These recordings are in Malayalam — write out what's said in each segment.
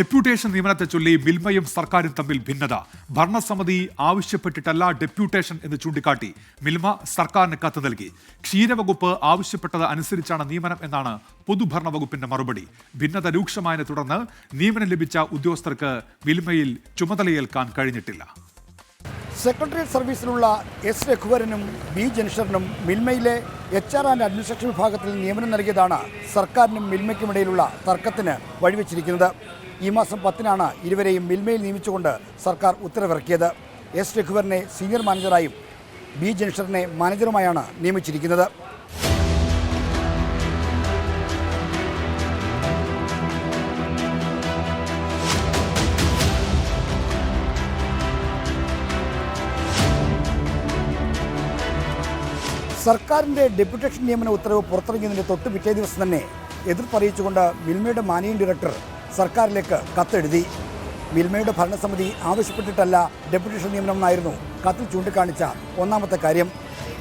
ഡെപ്യൂട്ടേഷൻ നിയമനത്തെ ചൊല്ലി മിൽമയും സർക്കാരും തമ്മിൽ ഭിന്നത. ഭരണസമിതി ആവശ്യപ്പെട്ടിട്ടല്ല ഡെപ്യൂട്ടേഷൻ എന്ന് ചൂണ്ടിക്കാട്ടി മിൽമ സർക്കാരിന് കത്ത് നൽകി. ക്ഷീരവകുപ്പ് ആവശ്യപ്പെട്ടത് അനുസരിച്ചാണ് നിയമനം എന്നാണ് പൊതുഭരണ വകുപ്പിന്റെ മറുപടി. ഭിന്നത രൂക്ഷമായതിനെ തുടർന്ന് നിയമനം ലഭിച്ച ഉദ്യോഗസ്ഥർക്ക് മിൽമയിൽ ചുമതലയേൽക്കാൻ കഴിഞ്ഞിട്ടില്ല. സെക്രട്ടേറിയറ്റ് സർവീസിലുള്ള എസ് രഘുവരനും ബി ജൻഷറിനും മിൽമയിലെ HR ആൻഡ് അഡ്മിനിസ്ട്രേഷൻ വിഭാഗത്തിൽ നിയമനം നൽകിയതാണ് സർക്കാരിനും മിൽമയ്ക്കുമിടയിലുള്ള തർക്കത്തിന് വഴിവെച്ചിരിക്കുന്നത്. ഈ മാസം 10-നാണ് ഇരുവരെയും മിൽമയിൽ നിയമിച്ചുകൊണ്ട് സർക്കാർ ഉത്തരവിറക്കിയത്. എസ് രഘുവരനെ സീനിയർ മാനേജറായും ബി ജൻഷറിനെ മാനേജറുമായാണ് നിയമിച്ചിരിക്കുന്നത്. സർക്കാരിൻ്റെ ഡെപ്യൂട്ടേഷൻ നിയമന ഉത്തരവ് പുറത്തിറങ്ങിയതിൻ്റെ തൊട്ട് പിറ്റേ ദിവസം തന്നെ എതിർപ്പറിയിച്ചുകൊണ്ട് മിൽമയുടെ മാനേജിംഗ് ഡയറക്ടർ സർക്കാരിലേക്ക് കത്തെഴുതി. മിൽമയുടെ ഭരണസമിതി ആവശ്യപ്പെട്ടിട്ടല്ല ഡെപ്യൂട്ടേഷൻ നിയമനം എന്നായിരുന്നു കത്തിൽ ചൂണ്ടിക്കാണിച്ച ഒന്നാമത്തെ കാര്യം.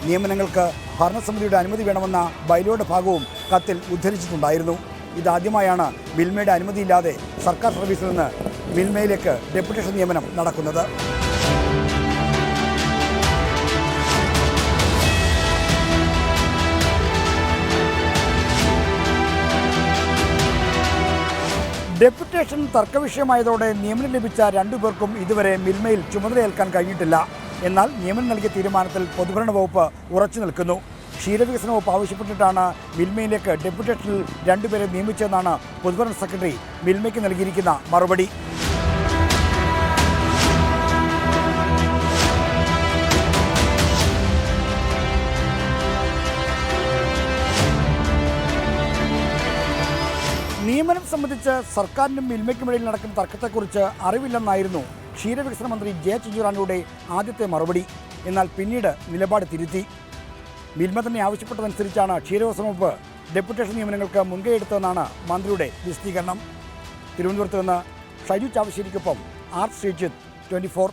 നിയമനങ്ങൾക്ക് ഭരണസമിതിയുടെ അനുമതി വേണമെന്ന ബൈലോയുടെ ഭാഗവും കത്തിൽ ഉദ്ധരിച്ചിട്ടുണ്ടായിരുന്നു. ഇതാദ്യമായാണ് മിൽമയുടെ അനുമതിയില്ലാതെ സർക്കാർ സർവീസിൽ നിന്ന് മിൽമയിലേക്ക് ഡെപ്യൂട്ടേഷൻ നിയമനം നടക്കുന്നത്. ഡെപ്യൂട്ടേഷൻ തർക്കവിഷയമായതോടെ നിയമനം ലഭിച്ച 2 പേർക്കും ഇതുവരെ മിൽമയിൽ ചുമതലയേൽക്കാൻ കഴിഞ്ഞിട്ടില്ല. എന്നാൽ നിയമനം നൽകിയ തീരുമാനത്തിൽ പൊതുഭരണ വകുപ്പ് ഉറച്ചു നിൽക്കുന്നു. ക്ഷീരവികസന വകുപ്പ് ആവശ്യപ്പെട്ടിട്ടാണ് മിൽമയിലേക്ക് ഡെപ്യൂട്ടേഷനിൽ 2 പേരെ നിയമിച്ചതെന്നാണ് പൊതുഭരണ സെക്രട്ടറി മിൽമയ്ക്ക് നൽകിയിരിക്കുന്ന മറുപടി. നിയമനം സംബന്ധിച്ച് സർക്കാരിനും മിൽമയ്ക്കുമിടയിൽ നടക്കുന്ന തർക്കത്തെക്കുറിച്ച് അറിവില്ലെന്നായിരുന്നു ക്ഷീരവികസന മന്ത്രി ജെ ചിഞ്ചുറാണിയുടെ ആദ്യത്തെ മറുപടി. എന്നാൽ പിന്നീട് നിലപാട് തിരുത്തി. മിൽമ തന്നെ ആവശ്യപ്പെട്ടതനുസരിച്ചാണ് ക്ഷീരവികസന വകുപ്പ് ഡെപ്യൂട്ടേഷൻ നിയമനങ്ങൾക്ക് മുൻകൈയെടുത്തതെന്നാണ് മന്ത്രിയുടെ വിശദീകരണം. തിരുവനന്തപുരത്ത് നിന്ന് ഷൈജു ചാവശ്ശേരിക്കൊപ്പം ആർ ശ്രീജിത്ത്, 24.